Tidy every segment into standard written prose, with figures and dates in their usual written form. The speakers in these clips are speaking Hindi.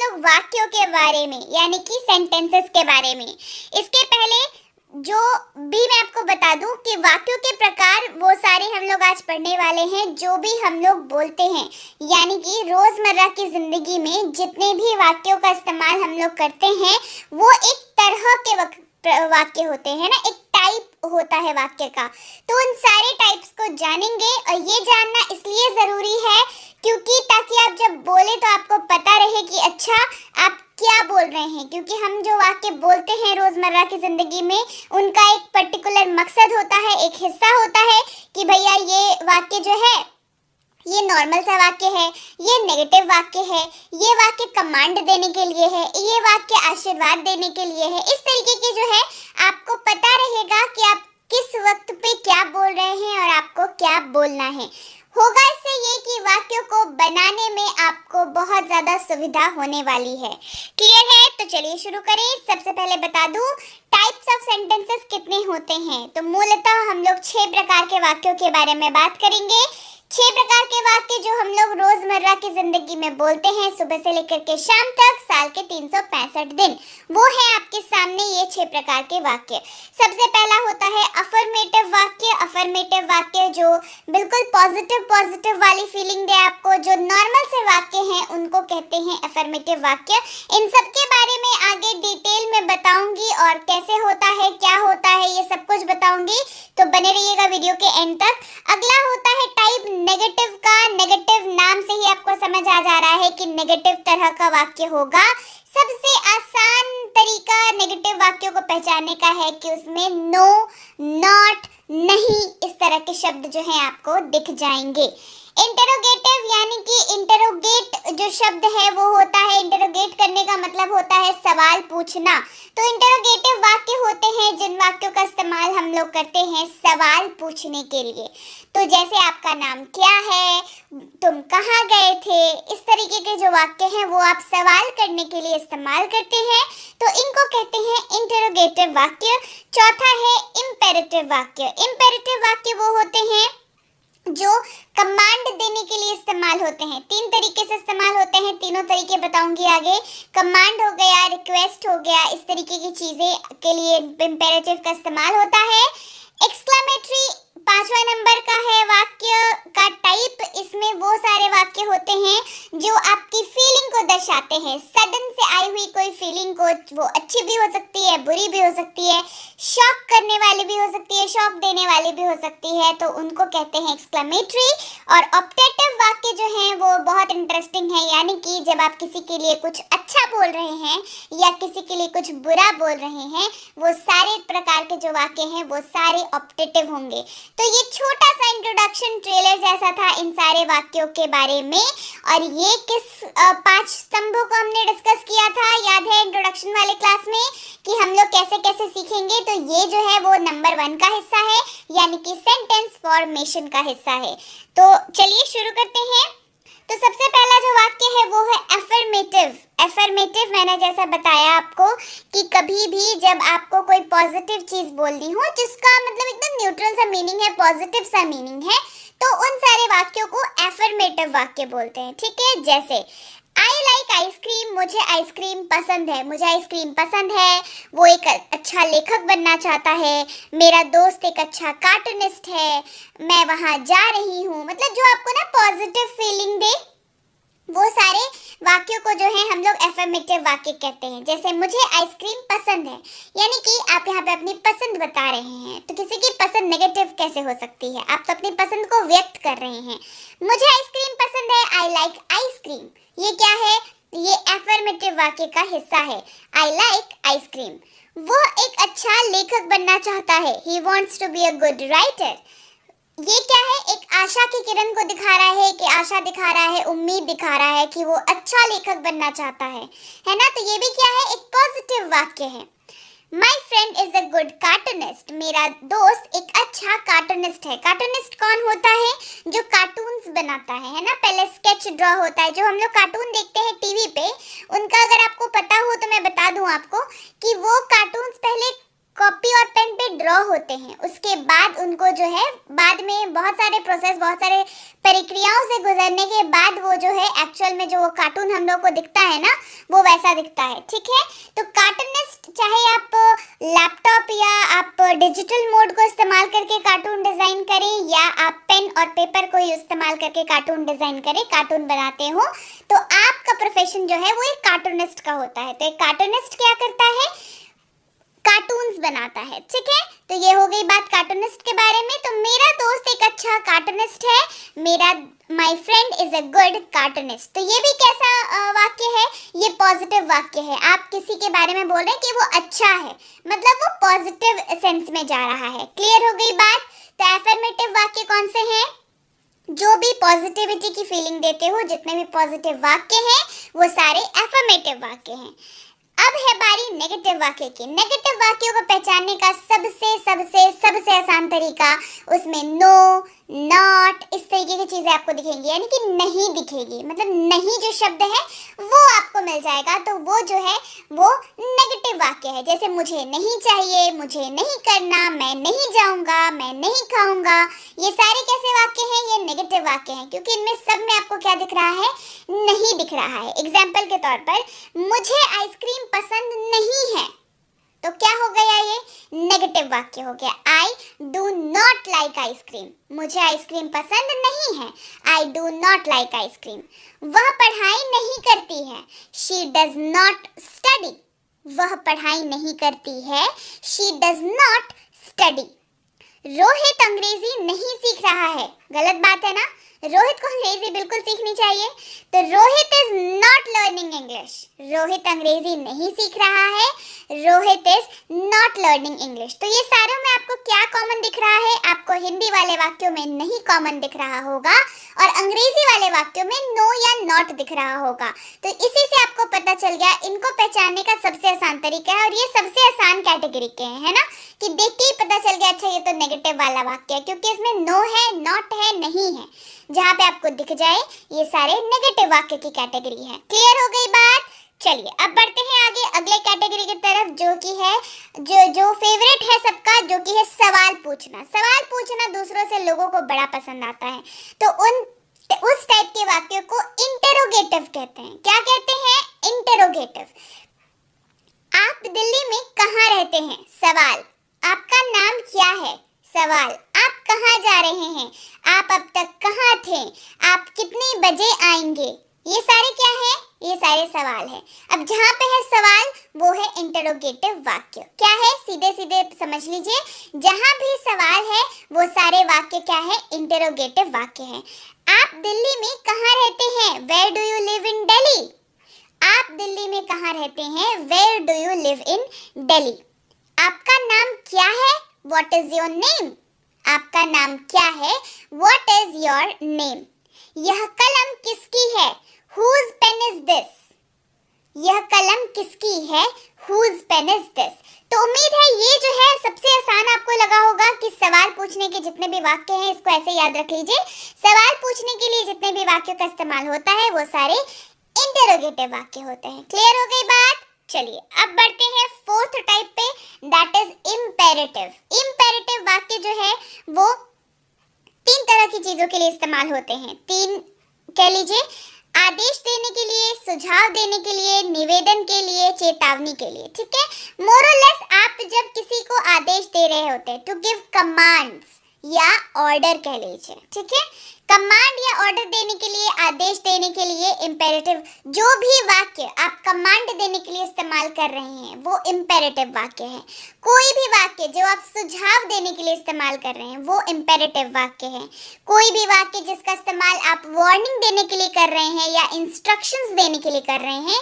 लोग वाक्यों के बारे में यानी कि सेंटेंसेस के बारे में। इसके पहले जो भी मैं आपको बता दूं कि वाक्यों के प्रकार वो सारे हम लोग आज पढ़ने वाले हैं जो भी हम लोग बोलते हैं, यानी कि रोजमर्रा की जिंदगी में जितने भी वाक्यों का इस्तेमाल हम लोग करते हैं वो एक तरह के वाक्य होते हैं ना, एक टाइप होता है वाक्य का। तो उन सारे टाइप्स को जानेंगे और ये जानना इसलिए ज़रूरी है क्योंकि ताकि आप जब बोले तो आपको पता रहे कि अच्छा आप क्या बोल रहे हैं, क्योंकि हम जो वाक्य बोलते हैं रोज़मर्रा की ज़िंदगी में उनका एक पर्टिकुलर मकसद होता है, एक हिस्सा होता है कि भैया ये वाक्य जो है ये नॉर्मल सा वाक्य है, ये नेगेटिव वाक्य है, ये वाक्य कमांड देने के लिए है, ये वाक्य आशीर्वाद देने के लिए है। इस तरीके के जो है आपको पता रहेगा कि आप किस वक्त पे क्या बोल रहे हैं और आपको क्या बोलना है। होगा इससे ये कि वाक्यों को बनाने में आपको बहुत ज़्यादा सुविधा होने वाली है। क्लियर है? तो चलिए शुरू करें। सबसे पहले बता दूं टाइप्स ऑफ सेंटेंसेस कितने होते हैं। तो मूलतः हम लोग 6 प्रकार के वाक्यों के बारे में बात करेंगे। 6 प्रकार के वाक्य जो हम लोग रोजमर्रा की जिंदगी में बोलते हैं सुबह से लेकर के शाम तक, साल के 365 दिन, वो है आपके सामने ये 6 प्रकार के वाक्य। सबसे पहला होता है अफर्मेटिव वाक्य। अफर्मेटिव वाक्य जो बिल्कुल पॉजिटिव वाली फीलिंग दे आपको, जो नॉर्मल से वाक्य हैं उनको कहते हैं अफर्मेटिव वाक्य। इन सब के बारे में आगे डिटेल में बताऊंगी और कैसे होता है, क्या होता है, ये सब कुछ बताऊंगी, तो बने रहिएगा वीडियो के एंड तक। अगला होता है टाइप नेगेटिव का। नेगेटिव नाम से ही आपको समझ आ जा रहा है कि नेगेटिव तरह का वाक्य होगा। सबसे आसान तरीका नेगेटिव वाक्यों को पहचानने का है कि उसमें नो, नॉट, नहीं, इस तरह के शब्द जो हैं आपको दिख जाएंगे। इंटरोगेटिव यानी कि इंटरोगेट जो शब्द है वो होता है, इंटरोगेट करने का मतलब होता है सवाल पूछना। तो इंटरोगेटिव वाक्य होते हैं जिन वाक्यों का इस्तेमाल हम लोग करते हैं सवाल पूछने के लिए। तो जैसे आपका नाम क्या है, तुम कहाँ गए थे, इस तरीके के जो वाक्य हैं वो आप सवाल करने के लिए इस्तेमाल करते हैं, तो इनको कहते हैं इंटरोगेटिव वाक्य। चौथा है इंपेरेटिव वाक्य। इंपेरेटिव वाक्य वो होते हैं जो कमांड देने के लिए इस्तेमाल होते हैं। 3 तरीके से इस्तेमाल होते हैं, तीनों तरीके बताऊंगी आगे। कमांड हो गया, रिक्वेस्ट हो गया, इस तरीके की चीजें के लिए इंपेरेटिव का इस्तेमाल होता है। एक्सक्लेमेटरी 5वां नंबर का है वाक्य का टाइप। इसमें वो सारे वाक्य होते हैं जो आपकी फीलिंग को दर्शाते हैं, सडन से आई हुई कोई फीलिंग को, वो अच्छी भी हो सकती है, बुरी भी हो सकती है, शॉक करने वाली भी हो सकती है, शॉक देने वाली भी हो सकती है, तो उनको कहते हैं एक्सक्लेमेटरी। और ऑप्टेटिव वाक्य जो हैं वो बहुत इंटरेस्टिंग है, यानी कि जब आप किसी के लिए कुछ अच्छा बोल रहे हैं या किसी के लिए कुछ बुरा बोल रहे हैं, वो सारे प्रकार के जो वाक्य हैं वो सारे ऑप्टेटिव होंगे। तो ये छोटा सा इंट्रोडक्शन ट्रेलर जैसा था इन सारे वाक्यों के बारे में। और ये किस 5 स्तंभों को हमने डिस्कस किया था, याद है इंट्रोडक्शन वाले क्लास में कि हम लोग कैसे कैसे सीखेंगे। तो ये जो है वो नंबर 1 का हिस्सा है, यानी कि सेंटेंस फॉर्मेशन का हिस्सा है। तो चलिए शुरू करते हैं। तो सबसे पहला जो वाक्य है वो है अफर्मेटिव। अफर्मेटिव मैंने जैसा बताया आपको कि कभी भी जब आपको कोई पॉजिटिव चीज़ बोलनी हो जिसका मतलब एकदम न्यूट्रल सा मीनिंग है, पॉजिटिव सा मीनिंग है, तो उन सारे वाक्यों को अफर्मेटिव वाक्य बोलते हैं। ठीक है, जैसे आई लाइक आइसक्रीम, मुझे आइसक्रीम पसंद है, मुझे आइसक्रीम पसंद है, वो एक अच्छा लेखक बनना चाहता है, मेरा दोस्त एक अच्छा कार्टूनिस्ट है, मैं वहाँ जा रही हूँ। मतलब जो आपको ना पॉजिटिव फीलिंग दे, वो सारे वाक्यों को जो है हम लोग अफर्मेटिव वाक्य कहते हैं। जैसे मुझे आइसक्रीम पसंद है, यानी कि आप यहाँ पे अपनी पसंद बता रहे हैं। तो किसी की पसंद नेगेटिव कैसे हो सकती है, आप तो अपनी पसंद को व्यक्त कर रहे हैं। मुझे आइसक्रीम पसंद है, आई लाइक आइसक्रीम, ये क्या है, ये अफर्मेटिव वाक्य का हिस्सा है। I like ice cream. वो एक अच्छा लेखक बनना चाहता है, he wants to be a good writer. ये क्या है, एक आशा की किरण को दिखा रहा है, कि आशा दिखा रहा है, उम्मीद दिखा रहा है कि वो अच्छा लेखक बनना चाहता है ना। तो ये भी क्या है, एक पॉजिटिव वाक्य है। My friend is a good cartoonist, मेरा दोस्त एक अच्छा कार्टूनिस्ट है। कार्टूनिस्ट कौन होता है, जो कार्टून्स बनाता है ना। पहले स्केच ड्रॉ होता है, जो हम लोग कार्टून देखते हैं टीवी पे, उनका अगर आपको पता हो तो मैं बता दूं आपको कि वो कार्टून्स पहले कॉपी और पेन पे ड्रॉ होते हैं, उसके बाद उनको जो है बाद में बहुत सारे प्रोसेस, बहुत सारे प्रक्रियाओं से गुजरने के बाद वो जो है एक्चुअल में जो वो कार्टून हम लोग को दिखता है ना, वो वैसा दिखता है। ठीक है, तो कार्टूनिस्ट चाहे आप लैपटॉप या आप डिजिटल मोड को इस्तेमाल करके कार्टून डिजाइन करें या आप पेन और पेपर को इस्तेमाल करके कार्टून डिजाइन करें, कार्टून बनाते हो, तो आपका प्रोफेशन जो है वो एक कार्टूनिस्ट का होता है। तो एक कार्टूनिस्ट क्या करता है, कार्टून्स बनाता है। ठीक है, तो ये हो गई बात कार्टूनिस्ट के बारे में। तो मेरा दोस्त एक अच्छा कार्टूनिस्ट है, मेरा my friend is a good cartoonist. तो ये भी कैसा वाक्य है, ये पॉजिटिव वाक्य है। आप किसी के बारे में बोल रहे हैं कि वो अच्छा है, मतलब वो पॉजिटिव सेंस में जा रहा है। क्लियर हो गई बात। तो एफर्मेटिव वाक्य कौन से हैं, जो भी पॉजिटिविटी की फीलिंग देते हो, जितने भी पॉजिटिव वाक्य हैं वो सारे एफर्मेटिव वाक्य हैं। अब है बारी नेगेटिव वाक्य की। नेगेटिव वाक्यों को पहचानने का सबसे आसान तरीका, उसमें नो, नॉट, इस तरीके की चीजें आपको दिखेंगी, यानी कि नहीं दिखेगी, मतलब नहीं जो शब्द है वो आपको मिल जाएगा। तो वो जो है वो नेगेटिव वाक्य है। जैसे मुझे नहीं चाहिए, मुझे नहीं करना, मैं नहीं जाऊंगा, मैं नहीं खाऊंगा, ये सारे कैसे वाक्य हैं, ये नेगेटिव वाक्य हैं, क्योंकि इनमें सब में आपको क्या दिख रहा है, नहीं दिख रहा है। एग्जाम्पल के तौर पर मुझे आइसक्रीम पसंद नहीं है, तो क्या हो गया, ये नेगेटिव वाक्य हो गया। I do not like ice cream, मुझे आइसक्रीम पसंद नहीं है, I do not like ice cream. वह पढ़ाई नहीं करती है, शी डज नॉट स्टडी, वह पढ़ाई नहीं करती है, she does not study. Rohit अंग्रेजी नहीं सीख रहा है, गलत बात है ना, रोहित को अंग्रेजी बिल्कुल सीखनी चाहिए। तो Rohit is not learning English, Rohit अंग्रेजी नहीं सीख रहा है, Rohit is not learning English. तो ये सारों में आपको क्या कॉमन दिख रहा है, आपको हिंदी वाले वाक्यों में नहीं कॉमन दिख रहा होगा और अंग्रेजी वाले वाक्यों में नो या नॉट दिख रहा होगा। तो इसी से आपको पता चल गया, इनको पहचानने का सबसे आसान तरीका है, और ये सबसे आसान कैटेगरी के हैं, है ना, कि देख के ही पता चल गया अच्छा ये तो नेगेटिव वाला वाक्य है, क्योंकि इसमें नो है, नॉट है, नहीं है। जहाँ पे आपको दिख जाए ये सारे नेगेटिव वाक्य की कैटेगरी है। क्लियर हो गई बात। चलिए अब बढ़ते हैं आगे अगले कैटेगरी की तरफ, जो कि है जो फेवरेट है सबका, जो कि है सवाल पूछना। सवाल पूछना दूसरों से लोगों को बड़ा पसंद आता है। तो उस टाइप के वाक्यों को इंटेरोगेटिव कहते हैं। क्या कहते हैं, इंटेरोगेटिव। आप दिल्ली में कहाँ रहते हैं, सवाल। आपका नाम क्या है, सवाल। आप कहाँ जा रहे हैं, आप अब तक कहाँ थे, आप कितने बजे आएंगे, ये सारे क्या है, ये सारे सवाल है। अब जहाँ पे है सवाल वो है इंटरोगेटिव वाक्य। क्या है, सीधे सीधे समझ लीजिए, जहाँ भी सवाल है वो सारे वाक्य क्या है, इंटरोगेटिव वाक्य है। आप दिल्ली में कहाँ रहते हैं, where do you live in Delhi. आप दिल्ली में कहाँ रहते हैं, where do you live in Delhi. आपका नाम क्या है, व्हाट इज योर नेम। आपका नाम क्या है, व्हाट इज योर नेम। यह कलम किसकी है, whose pen is this। यह कलम किसकी है, whose pen is this। तो उम्मीद है ये जो है सबसे आसान आपको लगा होगा कि सवाल पूछने के जितने भी वाक्य हैं इसको ऐसे याद रख लीजिए। सवाल पूछने के लिए जितने भी वाक्यों का इस्तेमाल होता है वो सारे इंटरोगेटिव वाक्य होते हैं। क्लियर हो गई बात। चलिए अब बढ़ते हैं फोर्थ टाइप पे, दैट इज इम्पेरेटिव। इम्पेरेटिव वाक्य जो है वो 3 तरह की चीजों के लिए इस्तेमाल होते हैं। 3 कह लीजिए, आदेश देने के लिए, सुझाव देने के लिए, निवेदन के लिए, चेतावनी के लिए। ठीक है, मोर और लेस आप जब किसी को आदेश दे रहे होते हैं, टू गिव कमांड्स या ऑर्डर कह लीजिए। ठीक है, कमांड या ऑर्डर देने के लिए, आदेश देने के लिए इम्पेरेटिव, जो भी वाक्य आप कमांड देने के लिए इस्तेमाल कर रहे हैं वो इम्पेरेटिव वाक्य है। कोई भी वाक्य जो आप सुझाव देने के लिए इस्तेमाल कर रहे हैं वो इम्पेरेटिव वाक्य है। कोई भी वाक्य जिसका इस्तेमाल आप वार्निंग देने के लिए कर रहे हैं या इंस्ट्रक्शंस देने के लिए कर रहे हैं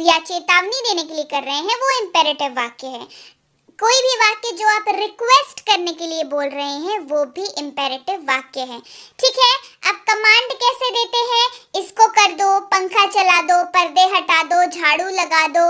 या चेतावनी देने के लिए कर रहे हैं वो इम्पेरेटिव वाक्य है। कोई भी वाक्य जो आप रिक्वेस्ट करने के लिए बोल रहे हैं वो भी इम्पेरेटिव वाक्य है। ठीक है, अब कमांड कैसे देते हैं, इसको कर दो, पंखा चला दो, पर्दे हटा दो, झाड़ू लगा दो,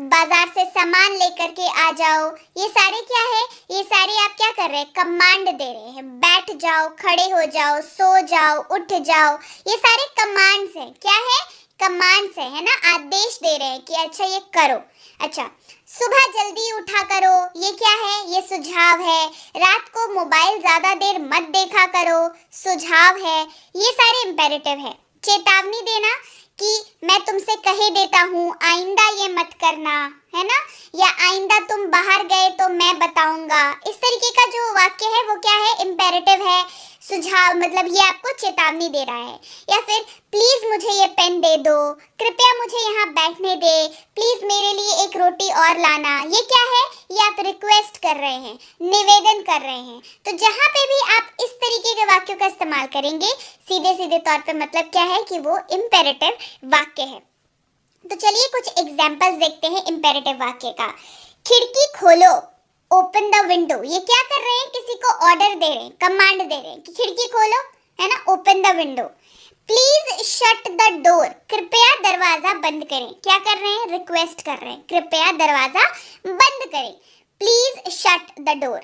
बाजार से सामान लेकर के आ जाओ, ये सारे क्या है, ये सारे आप क्या कर रहे हैं, कमांड दे रहे हैं। बैठ जाओ, खड़े हो जाओ, सो जाओ, उठ जाओ, ये सारे कमांड्स हैं। क्या है, कमांड्स है ना, आदेश दे रहे हैं कि अच्छा ये करो। अच्छा, सुबह जल्दी उठा करो, ये क्या है, ये सुझाव है। रात को मोबाइल ज्यादा देर मत देखा करो, सुझाव है। ये सारे इम्पेरेटिव है। चेतावनी देना कि मैं तुमसे कहे देता हूँ आइंदा ये मत करना, है ना, या आइंदा तुम बाहर गए तो मैं बताऊंगा। इस तरीके का जो वाक्य है वो क्या है, इम्पेरेटिव है। सुझाव मतलब ये आपको चेतावनी दे रहा है। या फिर प्लीज मुझे ये पेन दे दो, कृपया मुझे यहाँ बैठने दे, प्लीज मेरे लिए एक रोटी और लाना। ये क्या है, ये आप रिक्वेस्ट कर रहे हैं, निवेदन कर रहे हैं। तो जहाँ पे भी आप इस तरीके के वाक्यों का इस्तेमाल करेंगे, सीधे सीधे तौर पे मतलब क्या है कि वो इम्पेरेटिव वाक्य है। तो चलिए कुछ एग्जाम्पल्स देखते हैं इम्पेरेटिव वाक्य का। खिड़की खोलो, ओपन द विंडो। ये क्या कर रहे हैं, किसी को ऑर्डर दे रहे हैं, कमांड दे रहे हैं कि खिड़की खोलो, है ना, open the window. Please shut the door, कृपया दरवाजा बंद करें। क्या कर रहे हैं, रिक्वेस्ट कर रहे हैं, कृपया दरवाजा बंद करें। Please shut the door.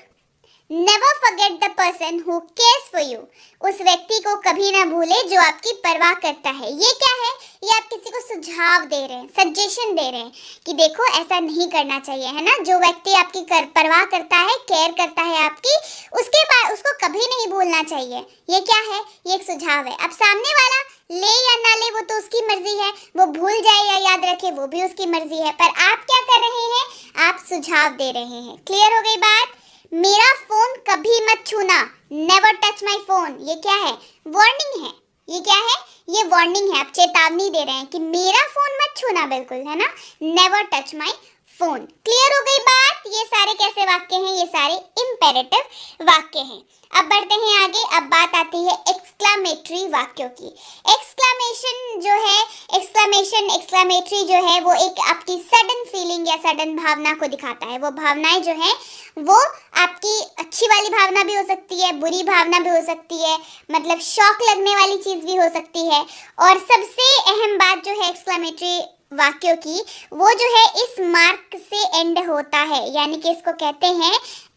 Never forget the person who cares for you, उस व्यक्ति को कभी ना भूले जो आपकी परवाह करता है। ये क्या है, ये आप किसी को सुझाव दे रहे हैं, सजेशन दे रहे हैं कि देखो ऐसा नहीं करना चाहिए, है ना। जो व्यक्ति आपकी परवाह करता है, केयर करता है आपकी, उसके बाद उसको कभी नहीं भूलना चाहिए। ये क्या है, ये एक सुझाव है। अब सामने वाला ले या ना ले वो तो उसकी मर्जी है, वो भूल जाए या याद रखे वो भी उसकी मर्जी है, पर आप क्या कर रहे हैं, आप सुझाव दे रहे हैं। क्लियर हो गई बात। मेरा फोन कभी मत छूना, नेवर टच माई फोन। ये क्या है, वार्निंग है। ये क्या है, ये वार्निंग है, आप चेतावनी दे रहे हैं कि मेरा फोन मत छूना, बिल्कुल, है ना, never touch my phone. Clear हो गई बात। ये सारे कैसे वाक्य हैं, ये सारे इम्पेरेटिव वाक्य हैं। अब बढ़ते हैं आगे। अब बात आती है एक्सक्लामेटरी वाक्यों की। एक्सक्लामेशन जो है, एक्सक्लामेटरी जो है वो एक आपकी सडन फीलिंग या सडन भावना को दिखाता है। वो भावनाएं जो है वो आपकी अच्छी वाली भावना भी हो सकती है, बुरी भावना भी हो सकती है, मतलब शॉक लगने वाली चीज भी हो सकती है। और सबसे अहम बात जो है एक्सक्लामेटरी वाक्यों की, वो जो है इस मार्क से एंड होता है, यानी कि इसको कहते हैं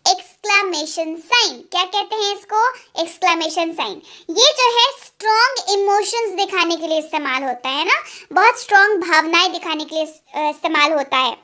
एक्सक्लामेशन साइन। क्या कहते हैं इसको, एक्सक्लामेशन साइन। ये जो है स्ट्रॉन्ग इमोशंस दिखाने के लिए इस्तेमाल होता है ना, बहुत स्ट्रॉन्ग भावनाएं दिखाने के लिए इस्तेमाल होता है,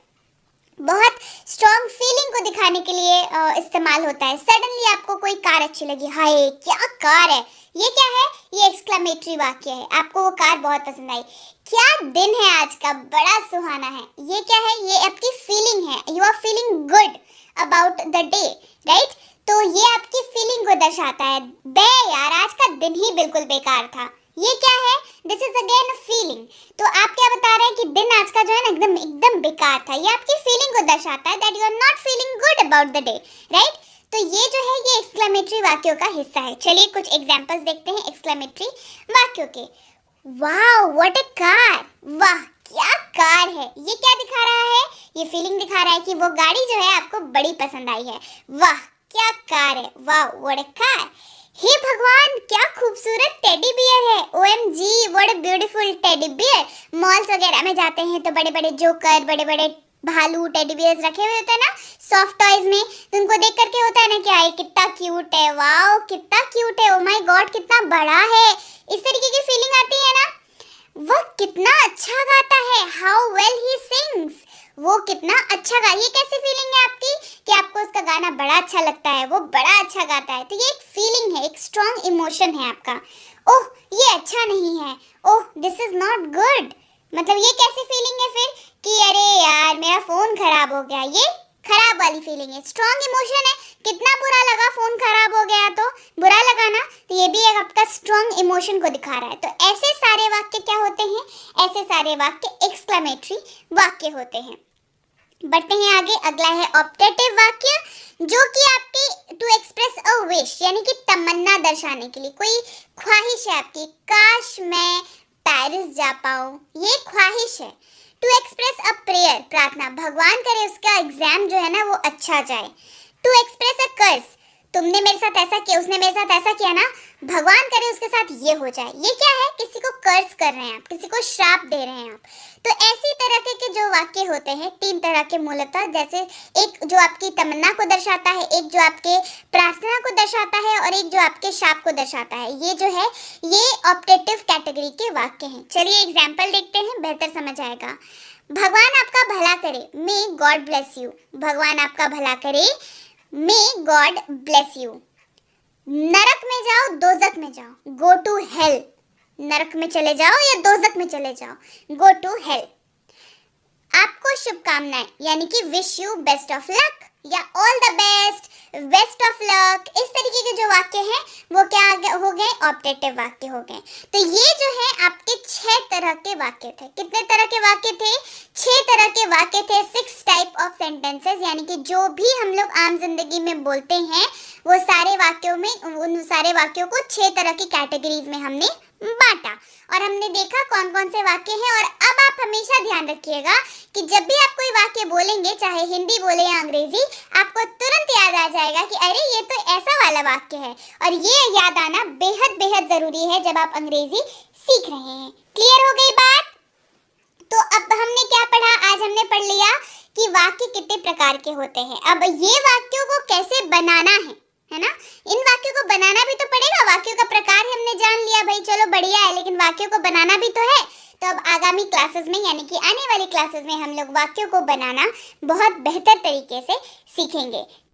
बहुत स्ट्रॉन्ग फीलिंग को दिखाने के लिए इस्तेमाल होता है। सडनली आपको कोई कार अच्छी लगी, हाय क्या कार है, ये क्या है, ये एक्सक्लामेटरी वाक्य है। आपको वो कार बहुत पसंद आई, क्या दिन है आज का, बड़ा सुहाना है। ये क्या है, ये आपकी फीलिंग है, you are feeling good about the day, right. तो ये आपकी फीलिंग को दर्शाता है। बे यार आज का दिन ही बिल्कुल बेकार था, ये क्या है, this is again a feeling. तो आप क्या बता रहे हैं कि दिन आज का जो है ना एकदम बेकार था। ये आपकी फीलिंग को दर्शाता है that you are not feeling good about the day, right. तो ये जो है ये एक्सक्लेमेटरी वाक्यों का हिस्सा है। चलिए कुछ एग्जांपल्स देखते हैं एक्सक्लेमेटरी वाक्यों के। वाओ व्हाट अ कार, वाह क्या कार है। ये क्या दिखा रहा है, ये फीलिंग दिखा रहा है कि वो गाड़ी जो है आपको बड़ी पसंद आई है। वाह क्या कार है, वाह व्हाट अ कार। हे भगवान क्या खूबसूरत टेडी बियर है, OMG what a beautiful teddy bear. Malls वगैरह में जाते हैं तो बड़े बड़े जोकर, बड़े बड़े भालू, टेडी बियर्स रखे हुए होते हैं ना सॉफ्ट टॉयज में, तो उनको देख करके होता है ना कि ये कितना क्यूट है, वाओ कितना क्यूट है, ओ माय गॉड कितना बड़ा है। इस तरीके की फीलिंग आती है ना। वह कितना अच्छा गाता है, हाउ वेल ही सिंग्स, वो कितना अच्छा गा। ये कैसी फीलिंग है आपकी कि आपको उसका गाना बड़ा अच्छा लगता है, वो बड़ा अच्छा गाता है। तो ये एक फीलिंग है, एक स्ट्रॉन्ग इमोशन है आपका। ओह ये अच्छा नहीं है, oh this is not good, मतलब ये कैसी फीलिंग है फिर कि अरे यार मेरा फोन खराब हो गया, ये खराब वाली फीलिंग है, स्ट्रॉन्ग इमोशन है। कितना बुरा लगा, फोन खराब हो गया तो बुरा लगा ना, तो ये भी एक आपका स्ट्रॉन्ग इमोशन को दिखा रहा है। तो ऐसे सारे वाक्य क्या होते हैं, ऐसे सारे वाक्य एक्सक्लेमेटरी वाक्य होते हैं। बढ़ते हैं आगे। अगला है ऑप्टेटिव वाक्य, जो कि आपके टू एक्सप्रेस अ विश, यानी कि तमन्ना दर्शाने के लिए, कोई ख्वाहिश है आपकी, काश मैं पेरिस जा पाऊं, ये ख्वाहिश है। टू एक्सप्रेस अ प्रेयर, प्रार्थना, भगवान करे उसका एग्जाम जो है ना वो अच्छा जाए। टू एक्सप्रेस अ कर्स, तुमने मेरे साथ ऐसा किया, उसने मेरे साथ ऐसा किया ना, भगवान करे उसके साथ ये हो जाए। ये क्या है? किसी को कर्ज कर रहे हैं आप, किसी को श्राप दे रहे हैं आप। तो ऐसी तरह के जो वाक्य होते हैं, 3 तरह के मूलतः, जैसे एक जो आपकी तमन्ना को दर्शाता है, एक जो आपके प्रार्थना को दर्शाता है, और एक जो आपके शाप को दर्शाता है। ये जो है ये ऑप्टेटिव कैटेगरी के वाक्य हैं। चलिए एग्जाम्पल देखते हैं, बेहतर समझ आएगा। भगवान आपका भला करे, मे गॉड ब्लेस यू। भगवान आपका भला करे, मे गॉड ब्लेस यू। नरक में जाओ, दोजक में जाओ, गो टू हेल। नरक में चले जाओ या दोजक में चले जाओ, गो टू हेल। आपको शुभकामनाएं, यानी कि wish you best of luck या all the best, best of luck. इस तरीके के जो वाक्य हैं वो क्या हो गए? ऑप्टेटिव वाक्य हो गए। तो ये जो है आपके 6 तरह के वाक्य थे। कितने तरह के वाक्य थे? 6 तरह के वाक्य थे। 6 टाइप ऑफ सेंटेंसेस, यानी कि जो भी हम लोग आम जिंदगी में बोलते हैं वो सारे वाक्यों में, उन सारे वाक्यों को 6 तरह की कैटेगरीज में हमने बांटा, और हमने देखा कौन कौन से वाक्य हैं। और अब आप हमेशा ध्यान रखिएगा कि जब भी आप कोई वाक्य बोलेंगे, चाहे हिंदी बोले या अंग्रेजी, आपको तुरंत याद आ जाएगा कि अरे ये तो ऐसा वाला वाक्य है। और ये याद आना बेहद बेहद जरूरी है जब आप अंग्रेजी सीख रहे हैं। क्लियर हो गई बात? तो अब हमने क्या पढ़ा? आज हमने पढ़ लिया कि वाक्य कितने प्रकार के होते हैं। अब ये वाक्यों को कैसे बनाना है ना? इन वाक्यों को बनाना भी तो पड़ेगा। वाक्यों का प्रकार हमने जान लिया, भाई चलो बढ़िया है, लेकिन वाक्यों को बनाना भी तो है। तो अब आगामी क्लासेस में, यानी कि आने वाली क्लासेस में, हम लोग वाक्यों को बनाना बहुत बेहतर तरीके से सीखेंगे।